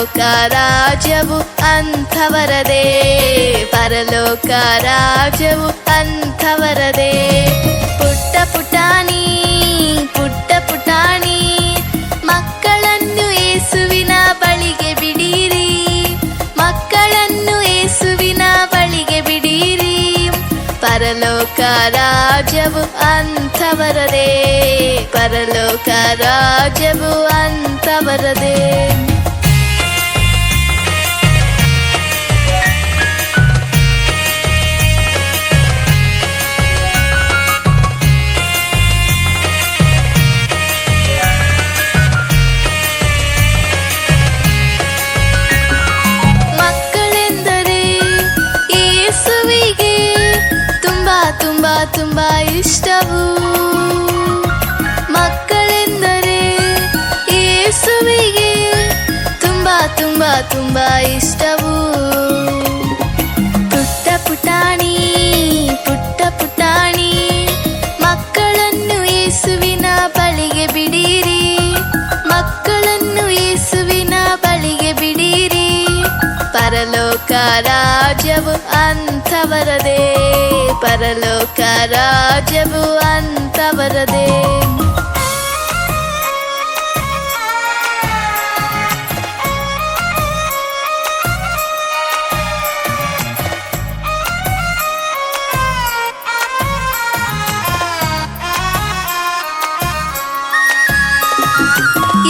ಪರಲೋಕ ರಾಜ್ಯವು ಅಂಥವರದೇ, ಪರಲೋಕ ರಾಜ್ಯವು ಅಂಥವರದೇ. ಪುಟ್ಟ ಪುಟಾಣಿ ಪುಟ್ಟ ಪುಟಾಣಿ ಮಕ್ಕಳನ್ನು ಯೇಸುವಿನ ಬಳಿಗೆ ಬಿಡಿರಿ, ಮಕ್ಕಳನ್ನು ಯೇಸುವಿನ ಬಳಿಗೆ ಬಿಡಿರಿ. ಪರಲೋಕ ರಾಜ್ಯವು ಅಂಥವರದೇ, ಪರಲೋಕ ರಾಜ್ಯವು ಅಂಥವರದೇ. ಮಕ್ಕಳೆಂದರೆ ಯೇಸುವಿಗೆ ತುಂಬಾ ತುಂಬಾ ತುಂಬಾ ಇಷ್ಟವು, ಮಕ್ಕಳೆಂದರೆ ಯೇಸುವಿಗೆ ತುಂಬಾ ತುಂಬಾ ತುಂಬಾ ಇಷ್ಟವು. ಪುಟ್ಟ ಪುಟಾಣಿ ಪುಟ್ಟ ಪುಟಾಣಿ ಮಕ್ಕಳನ್ನು ಯೇಸುವಿನ ಬಳಿಗೆ ಬಿಡಿರಿ, ಮಕ್ಕಳನ್ನು ಯೇಸುವಿನ ಬಳಿಗೆ ಬಿಡಿರಿ. ಪರಲೋಕ ರಾಜ್ಯವು ಅಂಥವರದೇ, ಪರಲೋಕ ರಾಜ್ಯವು ಅಂಥವರದೇ.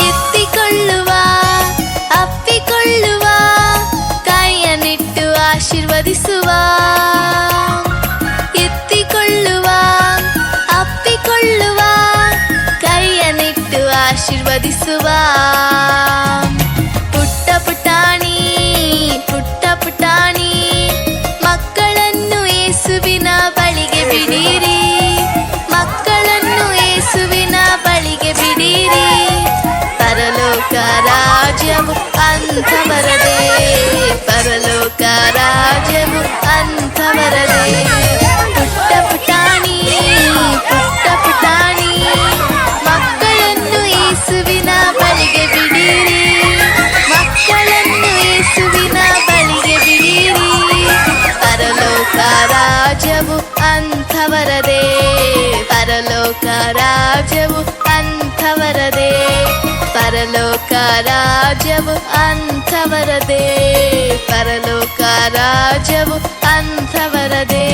ಎತ್ತಿಕೊಳ್ಳುವ ಅಪ್ಪಿಕೊಳ್ಳುವ ಕೈಯನ್ನಿಟ್ಟು ಆಶೀರ್ವದಿಸುವ, ಎತ್ತಿಕೊಳ್ಳುವ ಅಪ್ಪಿಕೊಳ್ಳುವ ಕೈಯನ್ನಿಟ್ಟು ಆಶೀರ್ವದಿಸುವ. ಪುಟ್ಟ ಪುಟಾಣಿ ಪುಟ್ಟ ಪುಟಾಣಿ ಮಕ್ಕಳನ್ನು ಯೇಸುವಿನ ಬಳಿಗೆ ಬಿಡಿರಿ, ಮಕ್ಕಳನ್ನು ಯೇಸುವಿನ ಬಳಿಗೆ ಬಿಡಿರಿ. ಪರಲೋಕ ರಾಜ್ಯವು ಅಂಥವರದೇ, ಪರಲೋಕ ರಾಜ್ಯವು ಅಂಥವರದೇ. ಪುಟ್ಟ ಪುಟಾಣಿ ಪುಟ್ಟ ಪುಟಾಣಿ ಮಕ್ಕಳನ್ನು ಯೇಸುವಿನ ಬಳಿಗೆ ಬಿಡಿರಿ, ಮಕ್ಕಳನ್ನು ಯೇಸುವಿನ ಬಳಿಗೆ ಬಿಡಿರಿ. ಪರಲೋಕ ರಾಜ್ಯವು ಅಂಥವರದೇ, ಪರಲೋಕ ರಾಜ್ಯವು ಅಂಥವರದೇ, ಪರಲೋಕ ರಾಜ್ಯವು ಅಂಥವರದೇ, ಪರಲೋಕ ರಾಜ್ಯವು ಅಂಥವರದೇ.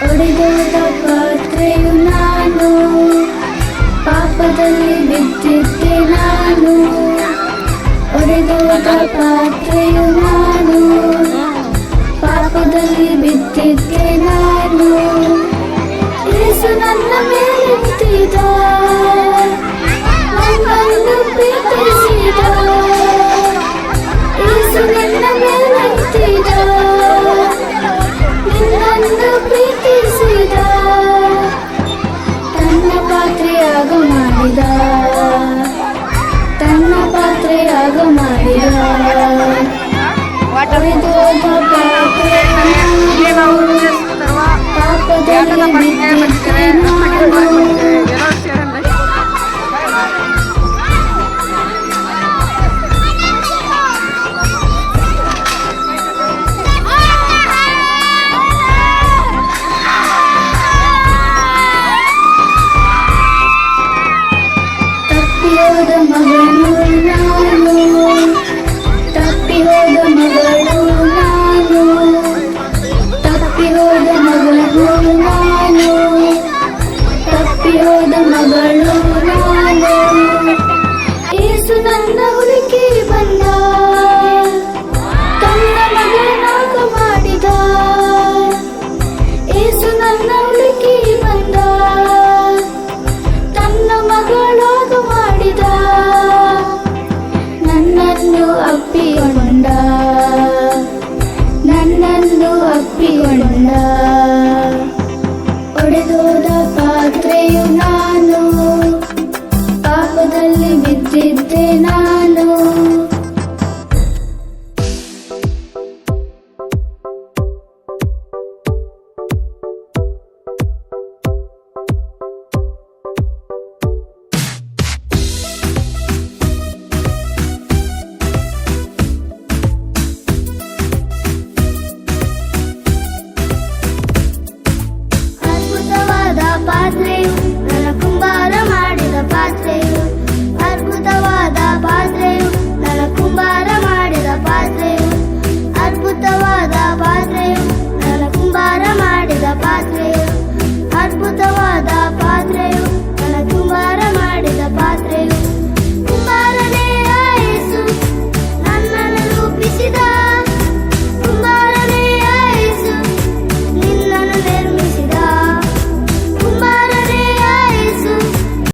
ಒಡೆದೋದ ಪಾತ್ರೆಯು ನಾನು, ಪಾಪದಲ್ಲಿ ಬಿದ್ದಿದ್ದೆ ನಾನು. ಒಡೆದೋದ ಪಾತ್ರೆಯು ನಾನು, ಪಾಪದಲ್ಲಿ ಬಿದ್ದಿದ್ದೆ ನಾನು. ಯೇಸು ನನ್ನ ಮೇಲೆತ್ತಿದ, ನನ್ನನ್ನು ಪ್ರೀತಿಸಿದ. ಯೇಸು ನನ್ನ ಮೇಲೆತ್ತಿದ, ನಿನ್ನನ್ನು ಪ್ರೀತಿಸಿದ. ತನ್ನ ಪಾತ್ರೆಯಾಗ ಮಾಡಿದ, ತನ್ನ ಪಾತ್ರೆಯಾಗ ಮಾಡಿದ. ಒಡೆದೋದ